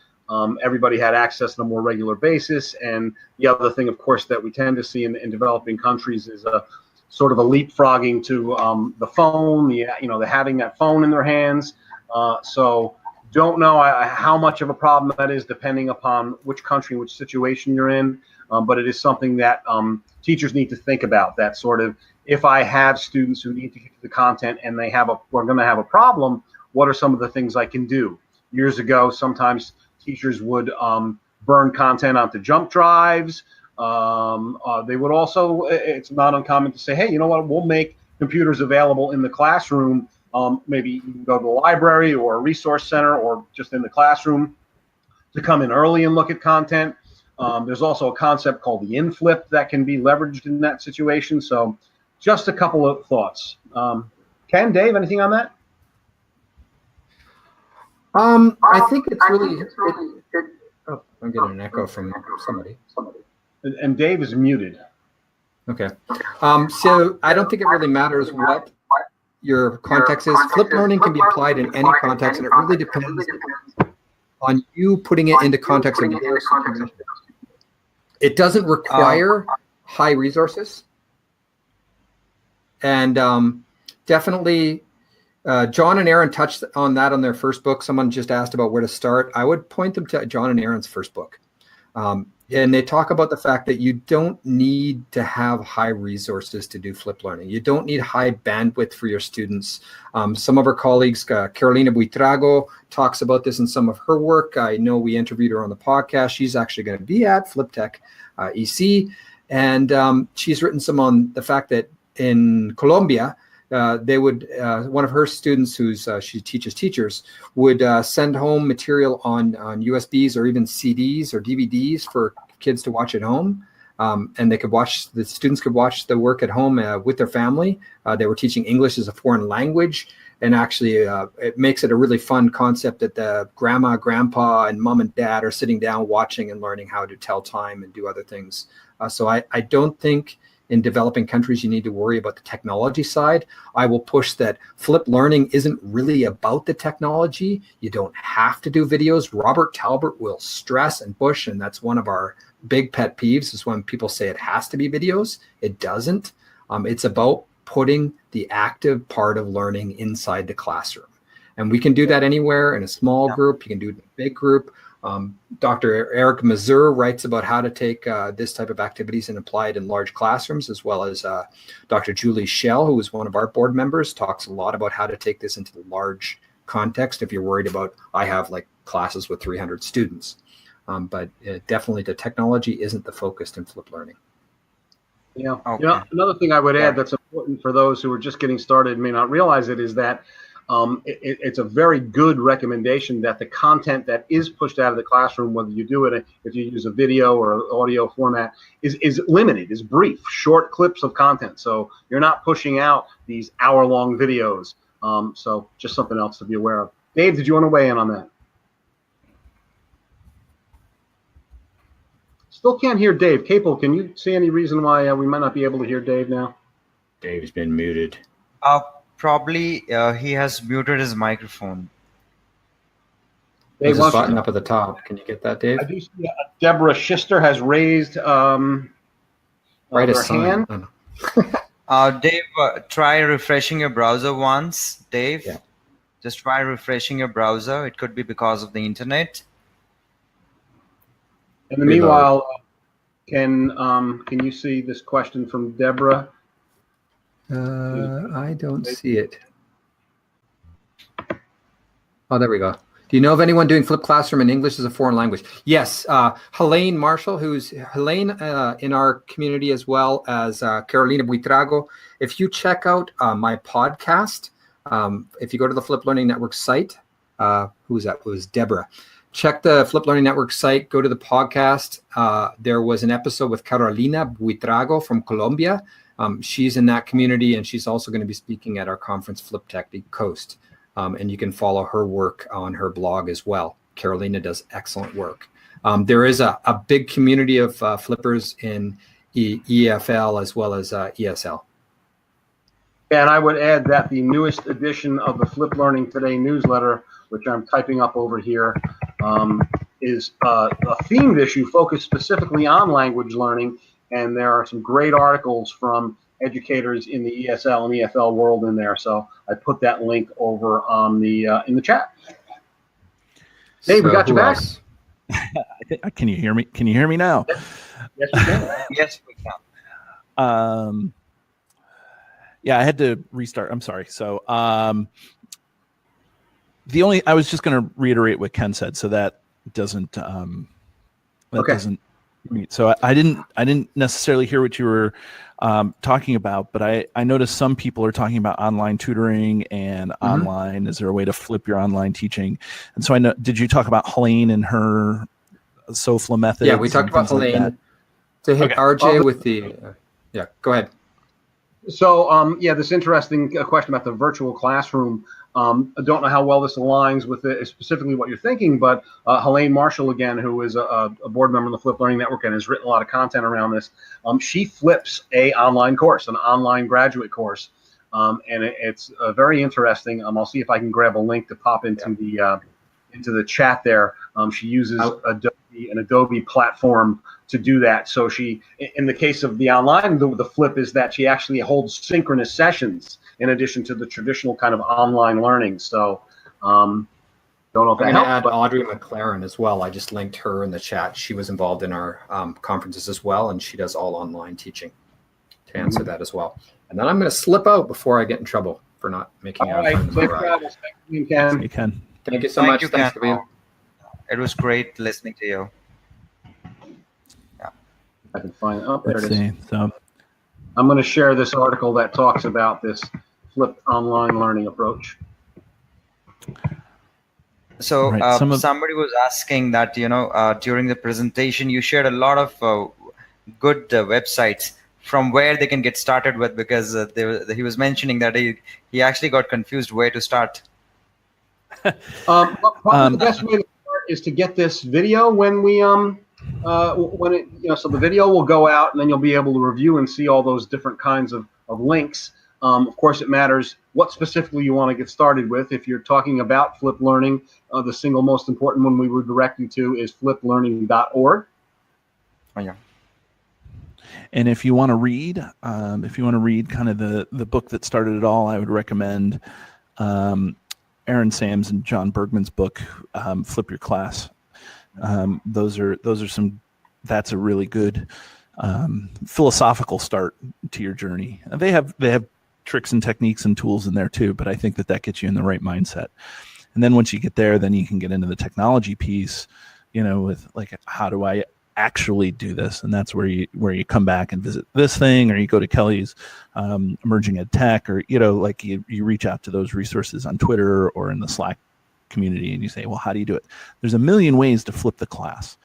everybody had access on a more regular basis. And the other thing, of course, that we tend to see in developing countries is a sort of a leapfrogging to the phone, the having that phone in their hands. So don't know how much of a problem that is depending upon which country, which situation you're in. But it is something that teachers need to think about, that sort of, if I have students who need to get to the content and we're going to have a problem, what are some of the things I can do? Years ago, sometimes teachers would burn content onto jump drives. They would also, it's not uncommon to say, hey, you know what, we'll make computers available in the classroom. Maybe you can go to the library or a resource center or just in the classroom to come in early and look at content. There's also a concept called the inflip that can be leveraged in that situation. So just a couple of thoughts. Ken, Dave, anything on that? I think it's really. Oh, I'm getting an echo from somebody. And Dave is muted. Okay. So I don't think it really matters what your context is. Flipped learning can be applied in any context, and it really depends on you putting it into context of your situation. It doesn't require high resources. And definitely, John and Aaron touched on that on their first book. Someone just asked about where to start. I would point them to John and Aaron's first book. And they talk about the fact that you don't need to have high resources to do flipped learning. You don't need high bandwidth for your students. Some of our colleagues, Carolina Buitrago, talks about this in some of her work. I know we interviewed her on the podcast. She's actually going to be at FlipTech EC. And she's written some on the fact that in Colombia, they would, one of her students she teaches teachers, would send home material on USBs or even CDs or DVDs for kids to watch at home. And the students could watch the work at home with their family. They were teaching English as a foreign language. And actually, it makes it a really fun concept that the grandma, grandpa, and mom and dad are sitting down watching and learning how to tell time and do other things. So I don't think in developing countries you need to worry about the technology side. I will push that flipped learning isn't really about the technology. You don't have to do videos. Robert Talbert will stress and push, and that's one of our big pet peeves, is when people say it has to be videos. It doesn't. It's about putting the active part of learning inside the classroom. And we can do that anywhere, in a small group. You can do it in a big group. Dr. Eric Mazur writes about how to take this type of activities and apply it in large classrooms, as well as Dr. Julie Schell, who is one of our board members, talks a lot about how to take this into the large context if you're worried about, I have like classes with 300 students. But definitely the technology isn't the focus in flipped learning. Yeah. Okay. Another thing I would add that's important for those who are just getting started and may not realize it is that It's a very good recommendation that the content that is pushed out of the classroom, whether you do it if you use a video or audio format, is limited, is brief, short clips of content. So you're not pushing out these hour-long videos. So just something else to be aware of. Dave, did you want to weigh in on that? Still can't hear Dave. Capel, can you see any reason why we might not be able to hear Dave now? Dave's been muted. Probably he has muted his microphone. Dave, There's a button up at the top. Can you get that, Dave? I do see Deborah Schister has raised her hand. Dave, try refreshing your browser once. Dave, yeah. Just try refreshing your browser. It could be because of the internet. In the meanwhile, can you see this question from Deborah? I don't see it. Oh, there we go. Do you know of anyone doing flipped classroom in English as a foreign language? Yes, Helene Marshall, who's Helene in our community, as well as Carolina Buitrago. If you check out my podcast, if you go to the Flip Learning Network site, who's that? It was Deborah. Check the Flip Learning Network site, go to the podcast. There was an episode with Carolina Buitrago from Colombia. She's in that community, and she's also going to be speaking at our conference, Flip Technique Coast. And you can follow her work on her blog as well. Carolina does excellent work. There is a big community of flippers in EFL as well as ESL. And I would add that the newest edition of the Flip Learning Today newsletter, which I'm typing up over here, is a themed issue focused specifically on language learning. And there are some great articles from educators in the ESL and EFL world in there. So I put that link over on the in the chat. Dave, we got you back. Can you hear me? Can you hear me now? Yes, we can. Yes, we can. Yeah, I had to restart. I'm sorry. So I was just going to reiterate what Ken said, so that doesn't doesn't meet. So I didn't necessarily hear what you were talking about, but I noticed some people are talking about online tutoring and online. Is there a way to flip your online teaching? And so I know. Did you talk about Helene and her SOFLA method? Yeah, we talked about Helene. Like to hit RJ with the yeah. Go ahead. So, this interesting question about the virtual classroom. I don't know how well this aligns with specifically what you're thinking, but Helene Marshall, again, who is a board member of the Flip Learning Network and has written a lot of content around this, she flips an online course, an online graduate course, and it's very interesting. I'll see if I can grab a link to pop into the chat there. She uses an Adobe platform to do that. So she, in the case of the online, the flip is that she actually holds synchronous sessions in addition to the traditional kind of online learning. So don't know if that I'm going helps. to add Audrey McLaren as well. I just linked her in the chat. She was involved in our conferences as well, and she does all online teaching to answer that as well. And then I'm going to slip out before I get in trouble for not making All right, safe travels. Thank you, Ken. You can. Thank you so much. Thanks for being. It was great listening to you. I can find there Let's it is. see. So I'm going to share this article that talks about this flipped online learning approach. So Right, somebody was asking that, during the presentation, you shared a lot of good websites from where they can get started with, because he was mentioning that he actually got confused where to start. Probably the best way to start is to get this video when we so the video will go out, and then you'll be able to review and see all those different kinds of links. Of course, it matters what specifically you want to get started with. If you're talking about flip learning, the single most important one we would direct you to is fliplearning.org. Oh, yeah. And if you want to read, kind of the book that started it all, I would recommend Aaron Sams and John Bergman's book, Flip Your Class. Those are some. That's a really good philosophical start to your journey. They have tricks and techniques and tools in there too, but I think that gets you in the right mindset. And then once you get there, then you can get into the technology piece. With like, how do I actually do this, and that's where you come back and visit this thing, or you go to Kelly's Emerging Ed Tech, or like you reach out to those resources on Twitter or in the Slack community, and you say, well, how do you do it? There's a million ways to flip the class,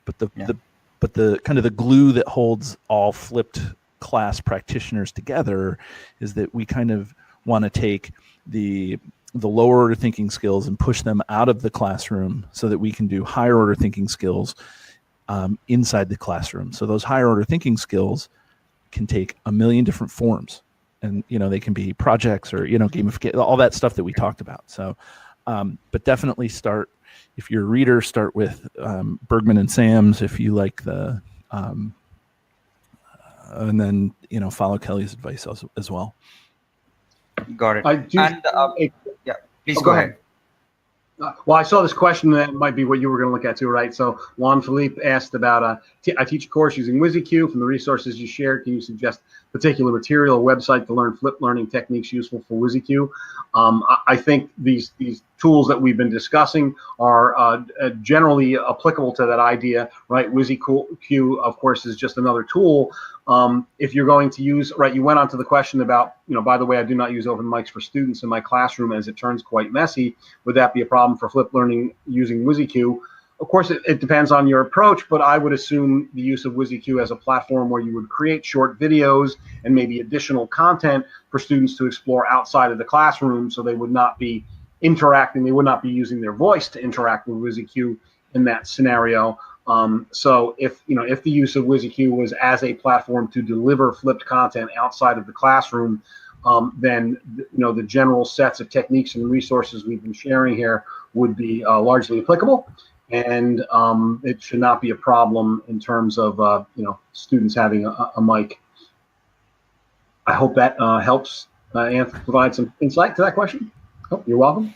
but the kind of the glue that holds all flipped class practitioners together is that we kind of want to take the lower order thinking skills and push them out of the classroom so that we can do higher order thinking skills inside the classroom. So those higher order thinking skills can take a million different forms, and they can be projects or gamification, all that stuff that we talked about. So but definitely start, if you're a reader, start with Bergman and Sam's if you like the and then follow Kelly's advice as well. Got it. I do. And yeah, please Oh, go ahead. Well, I saw this question that might be what you were going to look at too, right? So Juan Philippe asked about, I teach a course using WYSIWYG. From the resources you shared, can you suggest particular material or website to learn flipped learning techniques useful for WYSIWYG? I think these tools that we've been discussing are generally applicable to that idea, right? WYSIWYG, of course, is just another tool. If you're going to use, right, you went on to the question about, by the way, I do not use open mics for students in my classroom as it turns quite messy. Would that be a problem for flipped learning using WYSIWYG? Of course, it depends on your approach, but I would assume the use of WYSIWYG as a platform where you would create short videos and maybe additional content for students to explore outside of the classroom, so they would not be interacting, they would not be using their voice to interact with WYSIWYG in that scenario. So if the use of WYSIWYG was as a platform to deliver flipped content outside of the classroom, then the general sets of techniques and resources we've been sharing here would be largely applicable, and it should not be a problem in terms of students having a mic. I hope that helps provide some insight to that question. Oh, you're welcome.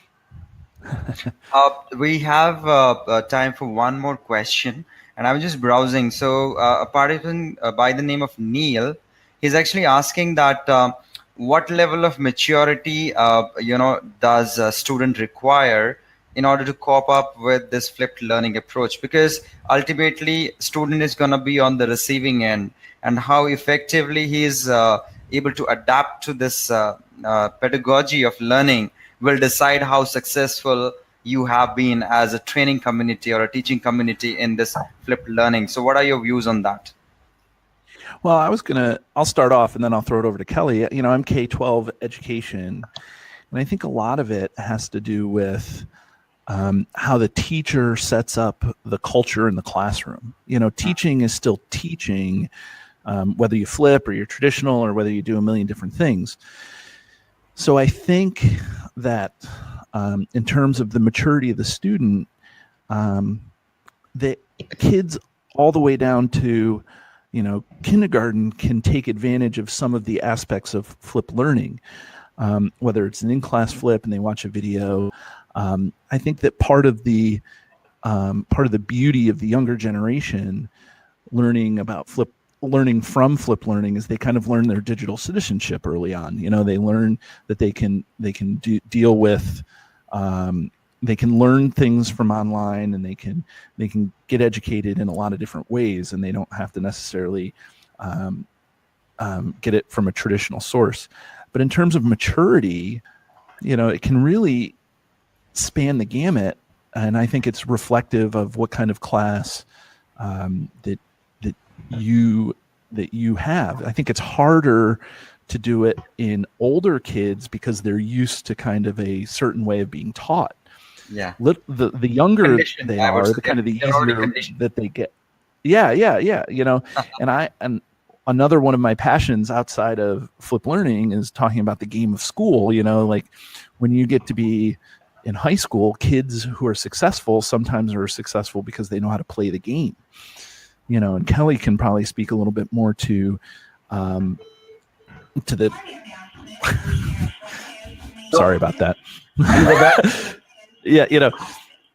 We have time for one more question, and I'm just browsing. So a participant by the name of Neil, he's actually asking that what level of maturity does a student require in order to cope up with this flipped learning approach? Because ultimately, student is going to be on the receiving end, and how effectively he is able to adapt to this pedagogy of learning will decide how successful you have been as a training community or a teaching community in this flipped learning. So what are your views on that? Well, I'll start off and then I'll throw it over to Kelly. I'm K-12 education, and I think a lot of it has to do with how the teacher sets up the culture in the classroom. Teaching is still teaching, whether you flip or you're traditional or whether you do a million different things. So I think that in terms of the maturity of the student, the kids all the way down to kindergarten can take advantage of some of the aspects of flipped learning, whether it's an in-class flip and they watch a video. I think that part of the beauty of the younger generation learning from flipped learning is they kind of learn their digital citizenship early on. They learn that they can deal with, they can learn things from online, and they can get educated in a lot of different ways, and they don't have to necessarily get it from a traditional source. But in terms of maturity, it can really span the gamut, and I think it's reflective of what kind of class that you have. I think it's harder to do it in older kids because they're used to kind of a certain way of being taught. Yeah. The younger they are, the kind of the easier that they get. Yeah. And another one of my passions outside of flip learning is talking about the game of school. Like when you get to be in high school, kids who are successful sometimes are successful because they know how to play the game. And Kelly can probably speak a little bit more to the. Sorry about that. Yeah,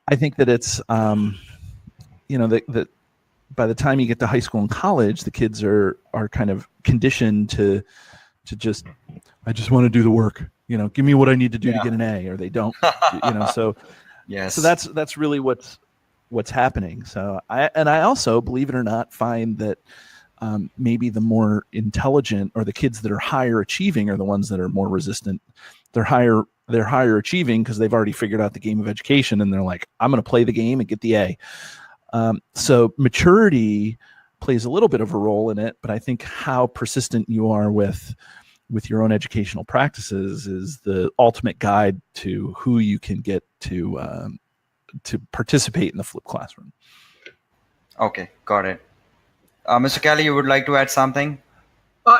I think that it's that by the time you get to high school and college, the kids are kind of conditioned to just, I just want to do the work. Give me what I need to do to get an A, or they don't. So yes. So that's really what's what's happening. So I also, believe it or not, find that maybe the more intelligent or the kids that are higher achieving are the ones that are more resistant. They're higher achieving because they've already figured out the game of education, and they're like, I'm going to play the game and get the A. So maturity plays a little bit of a role in it, but I think how persistent you are with your own educational practices is the ultimate guide to who you can get to participate in the flipped classroom. Okay, got it. Mr. Kelly, you would like to add something?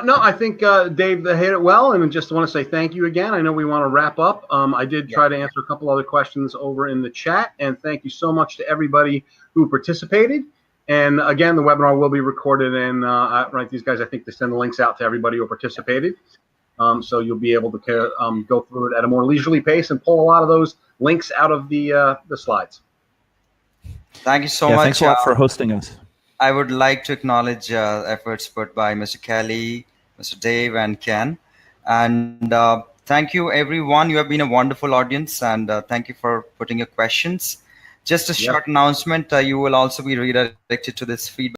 No, I think Dave hit it well, and just want to say thank you again. I know we want to wrap up. I did try to answer a couple other questions over in the chat, and thank you so much to everybody who participated. And again, the webinar will be recorded, and right, these guys, I think they send the links out to everybody who participated. So you'll be able to go through it at a more leisurely pace and pull a lot of those links out of the slides. Thank you so much. Thanks a lot for hosting us. I would like to acknowledge efforts put by Mr. Kelly, Mr. Dave, and Ken. And thank you, everyone. You have been a wonderful audience, and thank you for putting your questions. Just a short announcement, you will also be redirected to this feedback